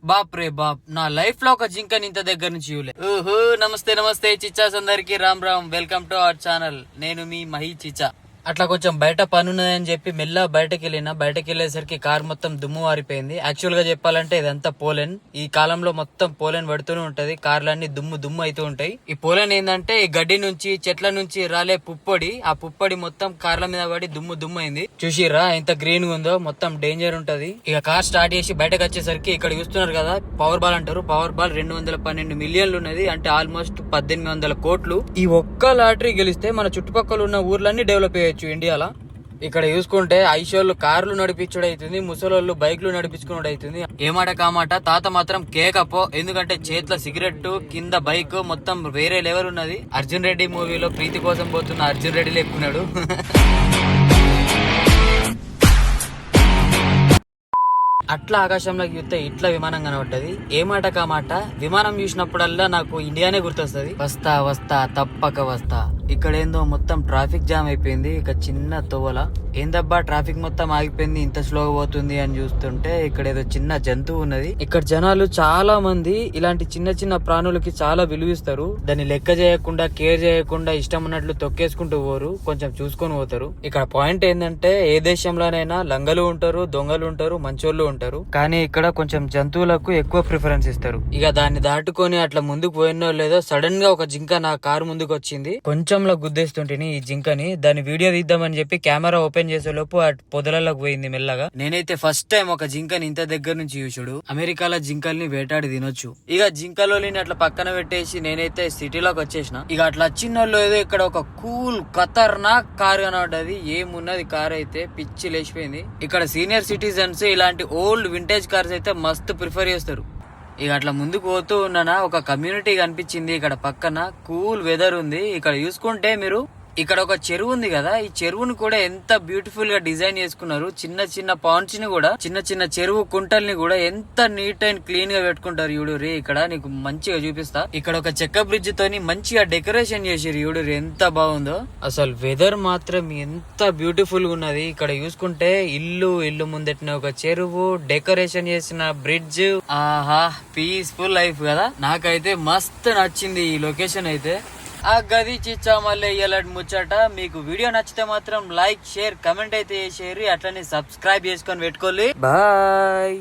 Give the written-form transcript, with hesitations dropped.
బాప్ రే బాప్, నా లైఫ్ లో ఒక జింకని ఇంత దగ్గర నుంచి చూలే. ఓహో, నమస్తే నమస్తే చిచ్చాస్ అందరికి Ram Ram. Welcome to our channel. నేను మీ మహి చిచ్చా. అట్లా కొంచెం బయట పని ఉన్నదని చెప్పి మెల్ల బయటకి వెళ్ళేసరికి కార్ మొత్తం దుమ్ము వారిపోయింది. యాక్చువల్ గా చెప్పాలంటే ఇదంతా పోలెన్. ఈ కాలంలో మొత్తం పోలెన్ పడుతూనే ఉంటది, కార్లన్నీ దుమ్ము అవుతూ ఉంటాయి. ఈ పోలెన్ ఏంటంటే ఈ గడ్డి నుంచి చెట్ల నుంచి రాలే పుప్పొడి, ఆ పుప్పొడి మొత్తం కార్ల మీద పడి దుమ్ము అయింది. చూసిరా ఎంత గ్రీన్ గా ఉందో, మొత్తం డేంజర్ ఉంటది. ఇక కార్ స్టార్ట్ చేసి బయటకు వచ్చేసరికి ఇక్కడ చూస్తున్నారు కదా, పవర్ బాల్ అంటారు. పవర్ బాల్ 212 మిలియన్లు ఉన్నది, అంటే ఆల్మోస్ట్ 1800 కోట్లు. ఈ ఒక్క లాటరీ గెలిస్తే మన చుట్టుపక్కల ఉన్న ఊర్లన్నీ డెవలప్ అయ్యాయి ఇండియాలో. ఇక్కడ చూసుకుంటే ఐషోళ్ళు కార్లు నడిపించడం అవుతుంది, ముసలోళ్ళు బైక్లు నడిపించుకున్నాడు అవుతుంది. ఏమాట కామాట తాత మాత్రం కేకపో, ఎందుకంటే చేతిలో సిగరెట్, కింద బైక్, మొత్తం వేరే లెవెల్ ఉన్నది. అర్జున్ రెడ్డి మూవీలో ప్రీతి కోసం పోతున్న అర్జున్ రెడ్డి లెక్కున్నాడు. అట్లా ఆకాశంలోకి చూస్తే ఇట్లా విమానం కనబడ్డది. ఏ మాట కామాట విమానం చూసినప్పుడల్లా నాకు ఇండియానే గుర్తొస్తుంది. వస్తా తప్పక వస్తా. ఇక్కడ ఏందో మొత్తం ట్రాఫిక్ జామ్ అయిపోయింది. ఇక చిన్న తోవల ఏందబ్బా ట్రాఫిక్ మొత్తం ఆగిపోయింది, ఇంత స్లోగా పోతుంది అని చూస్తుంటే ఇక్కడ ఏదో చిన్న జంతువు ఉన్నది. ఇక్కడ జనాలు చాలా మంది ఇలాంటి చిన్న ప్రాణులకి చాలా విలువిస్తారు. దాన్ని లెక్క చేయకుండా, కేర్ చేయకుండా ఇష్టం ఉన్నట్లు తొక్కేసుకుంటూ పోరు, కొంచెం చూసుకొని పోతారు. ఇక్కడ పాయింట్ ఏంటంటే ఏ దేశంలోనైనా లంగలు ఉంటారు, దొంగలు ఉంటారు, మంచోళ్ళు ఉంటారు, కానీ ఇక్కడ కొంచెం జంతువులకు ఎక్కువ ప్రిఫరెన్స్ ఇస్తారు. ఇక దాన్ని దాటుకొని అట్లా ముందుకు పోయినో లేదో సడన్ గా ఒక జింక నా కారు ముందుకు వచ్చింది. కొంచెంలో గుద్దేస్తుంటేని ఈ జింకని, దాని వీడియో తీద్దామని చెప్పి కెమెరా ఓపెన్ చేసే లోపు ఆ పొదలలోకి పోయింది మెల్లగా. నేనైతే ఫస్ట్ టైం ఒక జింకని ఇంత దగ్గర నుంచి చూసుడు. అమెరికాలో జింకల్ని వేటాడి తినొచ్చు. ఇక జింకలోని అట్లా పక్కన పెట్టేసి నేనైతే సిటీలోకి వచ్చేసిన. ఇక అట్లా చిన్నోళ్ళు ఏదో ఇక్కడ ఒక కూల్ ఖతర్నాక్ కార్ కనబడ్డది. ఏమున్నది కార్ అయితే, పిచ్చి లేచిపోయింది. ఇక్కడ సీనియర్ సిటిజన్స్ ఇలాంటి ఓల్డ్ వింటేజ్ కార్స్ అయితే మస్తు ప్రిఫర్ చేస్తారు. ఇక అట్లా ముందుకు పోతూ ఉన్నానా, ఒక కమ్యూనిటీ కనిపించింది. ఇక్కడ పక్కన కూల్ వెదర్ ఉంది. ఇక్కడ చూసుకుంటే మీరు, ఇక్కడ ఒక చెరువు ఉంది కదా, ఈ చెరువును కూడా ఎంత బ్యూటిఫుల్ గా డిజైన్ చేసుకున్నారు. చిన్న పాండ్స్ ని కూడా, చిన్న చెరువు కుంటల్ని కూడా ఎంత నీట్ అండ్ క్లీన్ గా పెట్టుకుంటారు. యూడురి ఇక్కడ నీకు మంచిగా చూపిస్తా. ఇక్కడ ఒక చెక్క బ్రిడ్జ్ తోని మంచిగా డెకరేషన్ చేసిరు. యూడురి ఎంత బాగుందో అసలు. వెదర్ మాత్రం ఎంత బ్యూటిఫుల్ గా ఉన్నది. ఇక్కడ చూసుకుంటే ఇల్లు ముందెట్టిన ఒక చెరువు, డెకరేషన్ చేసిన బ్రిడ్జ్. ఆహా, పీస్ఫుల్ లైఫ్ కదా. నాకైతే మస్తు నచ్చింది ఈ లొకేషన్ అయితే. ఆ గది చిచ్చా మళ్ళీ ఇయ్యాలటి ముచ్చట. మీకు వీడియో నచ్చితే మాత్రం లైక్, షేర్, కమెంట్ అయితే చేసేరి. అట్లనే సబ్స్క్రైబ్ చేసుకొని పెట్టుకోవాలి. బాయ్.